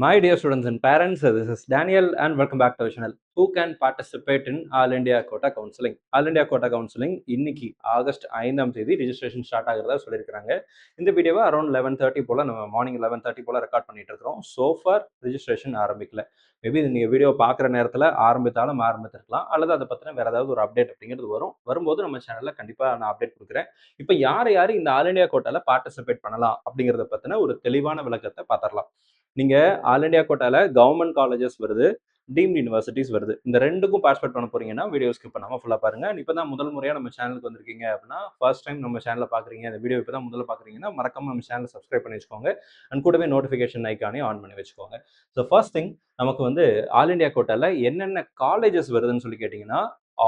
My dear students and parents, this is Daniel and welcome back to our channel. Who can participate in All India Quota Counseling? All India Quota Counseling இன்னைக்கு August 5ஆம் தேதி registration start ஆகிறதா சொல்லியிருக்காங்க. இந்த வீடியோவை around 11:30 போல நம்ம morning 11:30 போல record பண்ணிட்டு இருக்கிறோம். ஸோ ஃபார் ரிஜிஸ்ட்ரேஷன் ஆரம்பிக்கல. மேபி நீங்கள் வீடியோ பார்க்குற நேரத்தில் ஆரம்பித்தாலும் ஆரம்பித்திருக்கலாம், அல்லது அதை பற்றின வேறு ஏதாவது ஒரு அப்டேட் அப்படிங்கிறது வரும்போது நம்ம சேனலில் கண்டிப்பாக நான் அப்டேட் கொடுக்குறேன். இப்போ யார் யார் இந்த ஆல் இண்டியா கோட்டாவில் பார்ட்டிசிபேட் பண்ணலாம் அப்படிங்கிறத பற்றின ஒரு தெளிவான விளக்கத்தை பார்த்துடலாம். நீங்க ஆல் இண்டியா கோட்டால கவர்மெண்ட் காலேஜஸ் வருது, டீம்டு யூனிவர்சிட்டிஸ் வருது. இந்த ரெண்டுக்கும் பார்ட்டிசிபேட் பண்ண போறீங்கன்னா வீடியோ ஸ்கிப் பண்ணாம ஃபுல்லா பாருங்க. இப்பதான் முதல் முறையா நம்ம சேனலுக்கு வந்திருக்கீங்க அப்படின்னா, ஃபர்ஸ்ட் டைம் நம்ம சேனலை பாக்குறீங்க, இந்த வீடியோ இப்பதான் முதல்ல பாக்குறீங்கன்னா மறக்காம நம்ம சேனலை சப்ஸ்கிரைப் பண்ணி வச்சுக்கோங்க. அண்ட் கூடவே நோட்டிஃபிகேஷன் ஐக்கானையும் ஆன் பண்ணி வச்சுக்கோங்க. ஸோ ஃபர்ஸ்ட் திங், நமக்கு வந்து ஆல் இண்டியா கோட்டால என்னென்ன காலேஜஸ் வருதுன்னு சொல்லி கேட்டீங்கன்னா,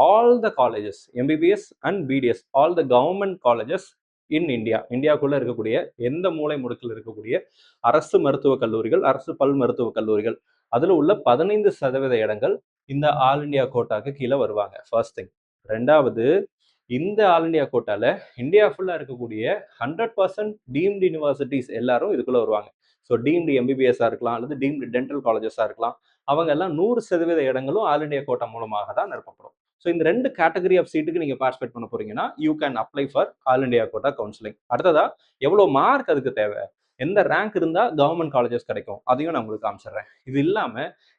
all the colleges MBBS and BDS, all the government colleges in இந்தியாவுக்குள்ள இருக்கக்கூடிய எந்த மூலை முடுக்கில் இருக்கக்கூடிய அரசு மருத்துவக் கல்லூரிகள், அரசு பல் மருத்துவக் கல்லூரிகள், அதுல உள்ள 15% இடங்கள் இந்த ஆல் இண்டியா கோட்டாக்கு கீழே வருவாங்க. First thing. ரெண்டாவது, இந்த ஆல் இண்டியா கோட்டால இந்தியா ஃபுல்லா இருக்கக்கூடிய 100% டீம்டு யூனிவர்சிட்டிஸ் எல்லாரும் இதுக்குள்ள வருவாங்க. ஸோ டீம்டு எம்பிபிஎஸ்ஸா இருக்கலாம், அல்லது டீம்டு டென்டல் காலேஜஸா இருக்கலாம். அவங்க எல்லாம் 100% இடங்களும் ஆல் இண்டியா கோட்டா மூலமாக தான் நிரப்பப்படும். ஸோ இந்த ரெண்டு கேட்டகரி ஆஃப் சீட்டுக்கு நீங்க பார்ட்டிசிபேட் பண்ண போறீங்கன்னா, you can apply for all India quota counselling. அடுத்ததா, எவ்வளவு மார்க் அதுக்கு தேவை, எந்த ரேங்க் இருந்தா கவர்மெண்ட் காலேஜஸ் கிடைக்கும், அதையும் நான் உங்களுக்கு காமிச்சிடுறேன். இது இல்லாம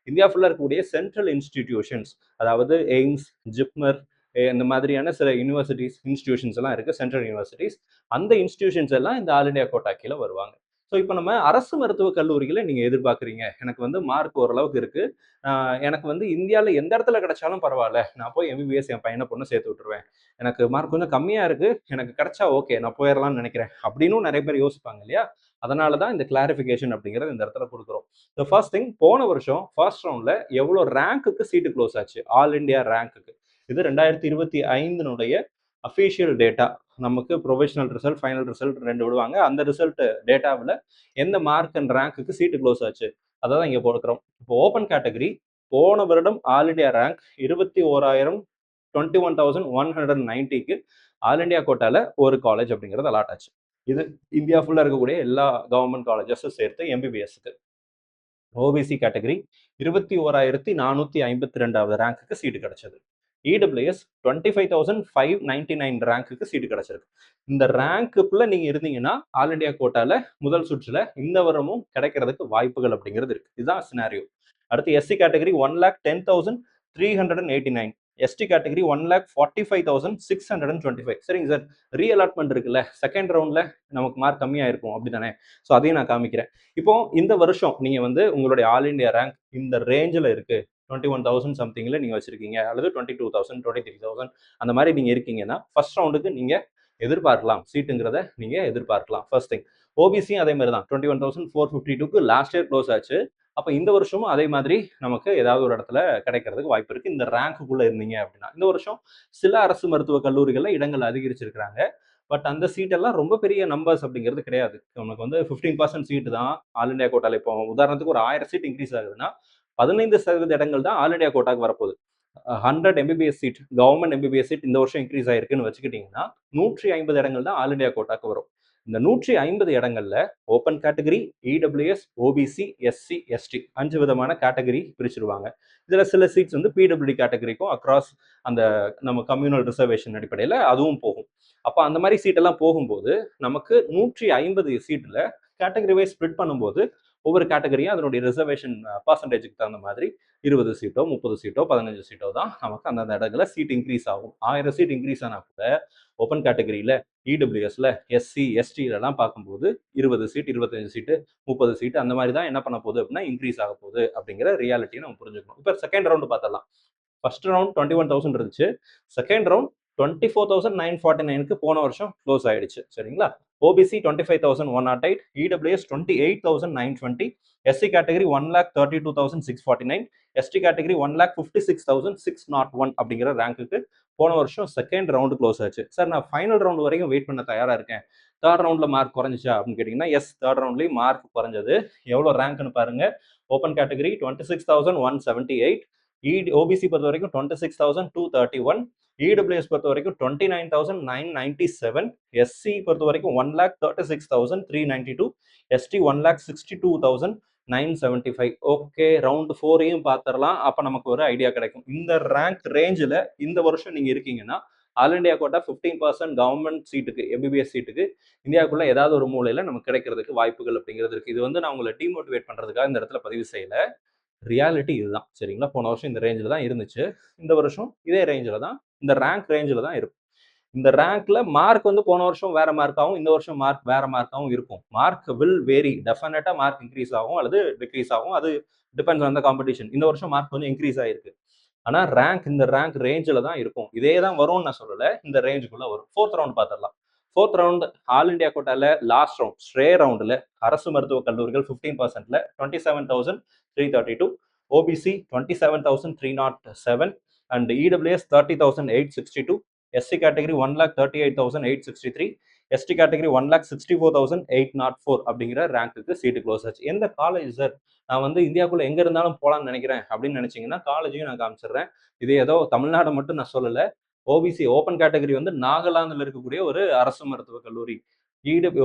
இந்தியா ஃபுல்லா இருக்கக்கூடிய சென்ட்ரல் இன்ஸ்டிடியூஷன்ஸ், அதாவது எய்ம்ஸ், ஜிப்மர், இந்த மாதிரியான சில யூனிவர்சிட்டிஸ் இன்ஸ்டிடியூஷன்ஸ் எல்லாம் இருக்கு, சென்ட்ரல் யூனிவர்சிட்டிஸ். அந்த இன்ஸ்டிடியூஷன்ஸ் எல்லாம் இந்த ஆல் இண்டியா கோட்டா கீழே வருவாங்க. ஸோ இப்போ நம்ம அரசு மருத்துவக் கல்லூரிகளை நீங்க எதிர்பார்க்குறீங்க, எனக்கு வந்து மார்க் ஓரளவுக்கு இருக்கு, எனக்கு வந்து இந்தியாவில் எந்த இடத்துல கிடைச்சாலும் பரவாயில்ல, நான் போய் எம்பிபிஎஸ் என் பையனை பொண்ணு சேர்த்து விட்டுருவேன், எனக்கு மார்க் கொஞ்சம் கம்மியா இருக்கு, எனக்கு கிடைச்சா ஓகே, நான் போயிடலாம்னு நினைக்கிறேன் அப்படின்னு நிறைய பேர் யோசிப்பாங்க இல்லையா? அதனால தான் இந்த கிளாரிஃபிகேஷன் அப்படிங்கிறது இந்த இடத்துல கொடுக்குறோம். ஸோ ஃபர்ஸ்ட் திங், போன வருஷம் ஃபர்ஸ்ட் ரவுண்ட்ல எவ்வளோ ரேங்க்குக்கு சீட்டு க்ளோஸ் ஆச்சு, ஆல் இண்டியா ரேங்க்குக்கு. இது 2025 அஃபீஷியல் டேட்டா. நமக்கு ப்ரொஃபஷனல் ரிசல்ட், ஃபைனல் ரிசல்ட் ரெண்டு விடுவாங்க. அந்த ரிசல்ட் டேட்டாவில் எந்த மார்க் அண்ட் ரேங்க்குக்கு சீட்டு க்ளோஸ் ஆச்சு அதை தான் இங்கே போடுக்கிறோம். இப்போ ஓப்பன் கேட்டகரி போன வருடம் ஆல் இண்டியா ரேங்க் 21,190க்கு ஆல் இண்டியா கோட்டால ஒரு காலேஜ் அப்படிங்கிறது அலாட் ஆச்சு. இது இந்தியா ஃபுல்லா இருக்கக்கூடிய எல்லா கவர்மெண்ட் காலேஜஸும் சேர்த்து எம்பிபிஎஸ்க்கு. ஓபிசி கேட்டகரி 21,452வது ரேங்க்குக்கு சீட்டு கிடைச்சது. இடபிள்யூஎஸ் 25,599 ரேங்க்குக்கு சீட்டு கிடைச்சிருக்கு. இந்த ரேங்க்குள்ள நீங்க இருந்தீங்கன்னா ஆல் இண்டியா கோட்டால முதல் சுற்றுல இந்த வருடமும் கிடைக்கிறதுக்கு வாய்ப்புகள் அப்படிங்கிறது இருக்கு. இதுதான் சினாரியோ. அடுத்து எஸ்சி கேட்டகரி 1,10,389, எஸ்டி கேட்டகரி 1,45,625. சரிங்க சார், ரீஅலாட்மெண்ட் இருக்குல்ல, செகண்ட் ரவுண்ட்ல நமக்கு மார்க் கம்மியா இருக்கும் அப்படிதானே? ஸோ அதையும் நான் காமிக்கிறேன். இப்போ இந்த வருஷம் நீங்க வந்து உங்களுடைய ஆல் இண்டியா ரேங்க் இந்த ரேஞ்சில் இருக்கு, 21,000 சம்திங்ல நீங்க வச்சிருக்கீங்க, அல்லது 22,000, 23,000 அந்த மாதிரி நீங்க இருக்கீங்கன்னா ஃபர்ஸ்ட் ரவுண்டுக்கு நீங்க எதிர்பார்க்கலாம், சீட்டுங்கிறத நீங்க எதிர்பார்க்கலாம். First thing. ஓபிசியும் அதே மாதிரி தான் 21,452க்கு லாஸ்ட் இயர் க்ளோஸ் ஆச்சு. அப்போ இந்த வருஷமும் அதே மாதிரி நமக்கு ஏதாவது ஒரு இடத்துல கிடைக்கிறதுக்கு வாய்ப்பு இருக்கு, இந்த ரேங்க்குள்ள இருந்தீங்க அப்படின்னா. இந்த வருஷம் சில அரசு மருத்துவக் கல்லூரிகள்ல இடங்கள் அதிகரிச்சிருக்கிறாங்க. பட் அந்த சீட் எல்லாம் ரொம்ப பெரிய நம்பர்ஸ் அப்படிங்கிறது கிடையாது. நமக்கு வந்து 15% சீட்டு தான் ஆல் இண்டியா கோட்டால. இப்போ உதாரணத்துக்கு ஒரு 1000 சீட் இன்க்ரீஸ் ஆகுதுன்னா 15% இடங்கள் தான் ஆல் இண்டியா கோட்டாக்கு வரப்போகுது. 100 MBBS seat, government MBBS seat இந்த வருஷம் இன்க்ரீஸ் ஆயிருக்குன்னு வச்சுக்கிட்டீங்கன்னா 150 இடங்கள் தான் ஆல் இண்டியா கோட்டாக்கு வரும். இந்த 150 இடங்கள்ல open category, EWS, OBC, SC, ST 5 விதமான கேட்டகரி பிரிச்சிருவாங்க. இதுல சில சீட்ஸ் வந்து பிடபிள்யூடி கேட்டகரிக்கும் அக்ராஸ் அந்த நம்ம கம்யூனல் ரிசர்வேஷன் அடிப்படையில் அதுவும் போகும். அப்போ அந்த மாதிரி சீட் எல்லாம் போகும்போது நமக்கு 150 சீட்ல கேட்டகரி வைஸ் ஸ்ப்ளிட் பண்ணும்போது ஒவ்வொரு கேட்டகரியும் அதனுடைய ரிசர்வேஷன் பர்சன்டேஜுக்கு தகுந்த மாதிரி 20 சீட்டோ, 30 சீட்டோ, 15 சீட்டோ தான் நமக்கு அந்தந்த இடத்துல சீட் இன்க்ரீஸ் ஆகும். 1000 சீட் இன்க்ரீஸ் ஆனா கூட ஓப்பன் கேட்டகரியில, இடபிள்யூஎஸ்ல, எஸ்சி, எஸ்டிலாம் பார்க்கும்போது 20 சீட், 25 சீட்டு, 30 சீட் அந்த மாதிரி தான் என்ன பண்ண போகுது அப்படின்னா இன்க்ரீஸ் ஆக போகுது அப்படிங்கிற ரியாலிட்டியை நம்ம புரிஞ்சுக்கணும். இப்போ செகண்ட் ரவுண்டு பார்த்தலாம். ஃபர்ஸ்ட் ரவுண்ட் 21,000 இருந்துச்சு, செகண்ட் ரவுண்ட் 24,949க்கு போன வருஷம் க்ளோஸ் ஆயிடுச்சு. சரிங்களா? OBC 25,108, EWS 28,920, SC category 1,32,649, ST category 1,56,601 அப்படிங்கிற ரேங்க்குக்கு போன வருஷம் செகண்ட் ரவுண்டு க்ளோஸ் ஆச்சு. சார், நான் ஃபைனல் ரவுண்ட் வரைக்கும் வெயிட் பண்ண தயாரா இருக்கேன், தேர்ட் ரவுண்ட்ல மார்க் குறைஞ்சிச்சா அப்படின்னு கேட்டீங்கன்னா, எஸ், தேர்ட் ரவுண்ட்லயும் மார்க் குறைஞ்சது. எவ்வளவு ரேங்க்னு பாருங்க. ஓப்பன் கேட்டகரி 26,178, ஓபிசி பொறுத்த வரைக்கும் 26,231, இடபிள்யூஎஸ் பொறுத்த வரைக்கும் 29,997, எஸ்சி பொறுத்த வரைக்கும் 1,36,392, எஸ்டி 1,62,000, 975. ஓகே, ரவுண்ட் 4யும் பார்த்துடலாம். அப்போ நமக்கு ஒரு ஐடியா கிடைக்கும். இந்த ரேங்க் ரேஞ்சில் இந்த வருஷம் நீங்கள் இருக்கீங்கன்னா ஆல் இண்டியா கோட்டா 15% கவர்மெண்ட் சீட்டுக்கு, எம்பிபிஎஸ் சீட்டுக்கு இந்தியாவுக்குள்ள ஏதாவது ஒரு மூலையில் நமக்கு கிடைக்கிறதுக்கு வாய்ப்புகள் அப்படிங்கிறது இருக்குது. இது வந்து நான் உங்களை டிமோட்டிவேட் பண்ணுறதுக்காக இந்த இடத்துல பதிவு செய்யலை. ரியாலிட்டி இதுதான். சரிங்களா? போன வருஷம் இந்த ரேஞ்சில் தான் இருந்துச்சு. இந்த வருஷம் இதே ரேஞ்சில் தான், இந்த ரேங்க் ரேஞ்சில் தான் இருக்கும். இந்த ரேங்க்ல மார்க் வந்து போன வருஷம் வேற மார்க்காகவும் இந்த வருஷம் மார்க் வேற மார்க்காகவும் இருக்கும். Mark will vary. டெஃபினட்டா மார்க் இன்க்ரீஸ் ஆகும் அல்லது டிக்ரீஸ் ஆகும். அது டிபெண்ட்ஸ் ஆன் த காம்படிஷன். இந்த வருஷம் மார்க் கொஞ்சம் இன்க்ரீஸ் ஆயிருக்கு. ஆனா இந்த ரேங்க் ரேஞ்சில் தான் இருக்கும். இதே தான் வரும்னு நான் சொல்லலை. இந்த ரேஞ்சுக்குள்ள வரும். 4th ரவுண்ட் பார்த்துடலாம். 4th ரவுண்ட் ஆல் இண்டியா கோட்டால லாஸ்ட் ரவுண்ட் ஸ்ட்ரே ரவுண்டில் அரசு மருத்துவக் கல்லூரிகள் 15%ல 27,332, OBC 27,307 and EWS 30,862, SC category 1,38,863, ST category 1,64,804 அப்படிங்கிற ரேங்க்குக்கு சீட்டு க்ளோஸ் ஆச்சு. எந்த காலேஜ் சார்? நான் வந்து இந்தியாவுக்குள்ள எங்க இருந்தாலும் போலாம்னு நினைக்கிறேன் அப்படின்னு நினைச்சீங்கன்னா காலேஜையும் நான் காமிச்சிடுறேன். இது ஏதோ தமிழ்நாடு மட்டும் நான் சொல்லலை. ஓபிசி ஓப்பன் கேட்டகரி வந்து நாகாலாந்தில் இருக்கக்கூடிய ஒரு அரசு மருத்துவக் கல்லூரி.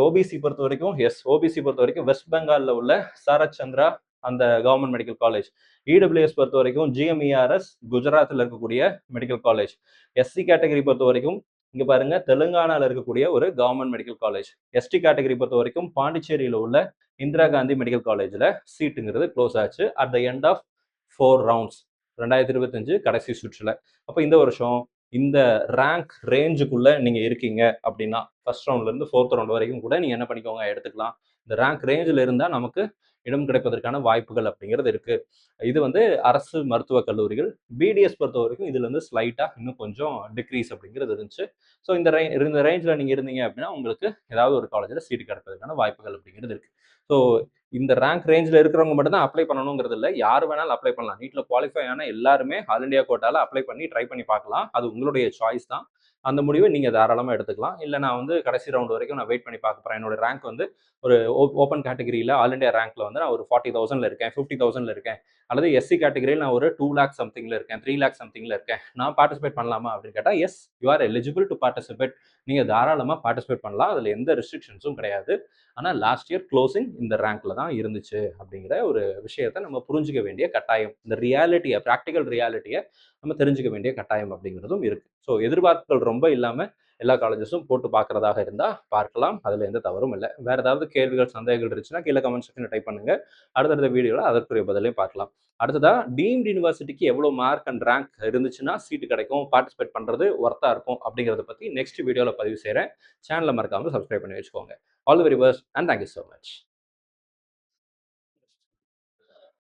ஓபிசி பொறுத்த வரைக்கும் ஓபிசி பொறுத்த வரைக்கும் வெஸ்ட் பெங்காலில் உள்ள சரத் சந்திரா அந்த கவர்மெண்ட் மெடிக்கல் காலேஜ். இடபிள்யூஎஸ் பொறுத்த வரைக்கும் GMERS குஜராத்தில் இருக்கக்கூடிய மெடிக்கல் காலேஜ். SC கேட்டகரி பொறுத்த வரைக்கும் இங்க பாருங்க தெலுங்கானால இருக்கக்கூடிய ஒரு government medical college. ST category பொறுத்த வரைக்கும் பாண்டிச்சேரியில உள்ள இந்திரா காந்தி மெடிக்கல் காலேஜ்ல சீட்டுங்கிறது க்ளோஸ் ஆச்சு at the end of 4 rounds 2025 கடைசி சுற்றுல. அப்போ இந்த வருஷம் இந்த ரேங்க் ரேஞ்சுக்குள்ள நீங்க இருக்கீங்க அப்படின்னா ஃபர்ஸ்ட் ரவுண்ட்ல இருந்து 4th ரவுண்ட் வரைக்கும் கூட நீங்க என்ன பண்ணிக்கோங்க எடுத்துக்கலாம். இந்த ரேங்க் ரேஞ்சில் இருந்தா நமக்கு இடம் கிடைப்பதற்கான வாய்ப்புகள் அப்படிங்கிறது இருக்கு. இது வந்து அரசு மருத்துவக் கல்லூரிகள். பிடிஎஸ் பொறுத்த வரைக்கும் இதுல இருந்து ஸ்லைட்டா இன்னும் கொஞ்சம் டிக்ரீஸ் அப்படிங்கிறது இருந்துச்சு. ஸோ இந்த ரேஞ்சில் நீங்க இருந்தீங்க அப்படின்னா உங்களுக்கு ஏதாவது ஒரு காலேஜில் சீட்டு கிடைப்பதற்கான வாய்ப்புகள் அப்படிங்கிறது இருக்கு. ஸோ இந்த ரேங்க் ரேஞ்சில் இருக்கிறவங்க மட்டும் தான் அப்ளை பண்ணணுங்கிறது இல்லை. யார் வேணாலும் அப்ளை பண்ணலாம். நீட்ல குவாலிஃபை ஆன எல்லாருமே ஆல் இண்டியா கோட்டால அப்ளை பண்ணி ட்ரை பண்ணி பார்க்கலாம். அது உங்களுடைய சாய்ஸ் தான். அந்த முடிவை நீங்க தாராளமாக எடுத்துக்கலாம். இல்லை நான் வந்து கடைசி ரவுண்ட் வரைக்கும் நான் வெயிட் பண்ணி பார்க்க போறேன். என்னோட ரேங்க் வந்து ஒரு ஓப்பன் கேட்டகரியில் ஆல் இண்டியா ரேங்க்ல வந்து நான் ஒரு 40,000ல இருக்கேன், 50,000ல இருக்கேன், அல்லது SC கேட்டகரியில் நான் ஒரு 2 லேக் சம்திங்ல இருக்கேன், 3 லேக் சம்திங்ல இருக்கேன், நான் பார்ட்டிசிபேட் பண்ணலாமா அப்படின்னு கேட்டால் yes, you are eligible to participate. நீங்கள் தாராளமாக பார்ட்டிசிபேட் பண்ணலாம். அதில் எந்த ரெஸ்ட்ரிக்ஷன்ஸும் கிடையாது. ஆனால் லாஸ்ட் இயர் க்ளோசிங் இந்த ரேங்க்ல தான் இருந்துச்சு அப்படிங்கிற ஒரு விஷயத்தை நம்ம புரிஞ்சுக்க வேண்டிய கட்டாயம், இந்த ரியாலிட்டியை, ப்ராக்டிக்கல் ரியாலிட்டியை நம்ம தெரிஞ்சுக்க வேண்டிய கட்டாயம் அப்படிங்கிறதும் இருக்கு. ஸோ எதிர்பார்ப்புகள் ரொம்ப இல்லாமல் எல்லா காலேஜஸும் போட்டு பார்க்குறதாக இருந்தால் பார்க்கலாம். அதில் எந்த தவறும் இல்லை. வேறு ஏதாவது கேள்விகள் சந்தேகங்கள் இருந்துச்சுன்னா கீழே கமெண்ட் செக்ஷனில் டைப் பண்ணுங்கள். அடுத்தடுத்த வீடியோவில் அதற்குரிய பதிலையும் பார்க்கலாம். அடுத்ததாக டீம்டு யூனிவர்சிட்டிக்கு எவ்வளோ மார்க் அண்ட் ரேங்க் இருந்துச்சுன்னா சீட்டு கிடைக்கும், பார்ட்டிசிபேட் பண்ணுறது ஒர்த்தாக இருக்கும் அப்படிங்கிறத பற்றி நெக்ஸ்ட் வீடியோவில் பதிவு செய்கிறேன். சேனலை மறக்காமல் சப்ஸ்கிரைப் பண்ணி வச்சுக்கோங்க. All the very best and thank you so much.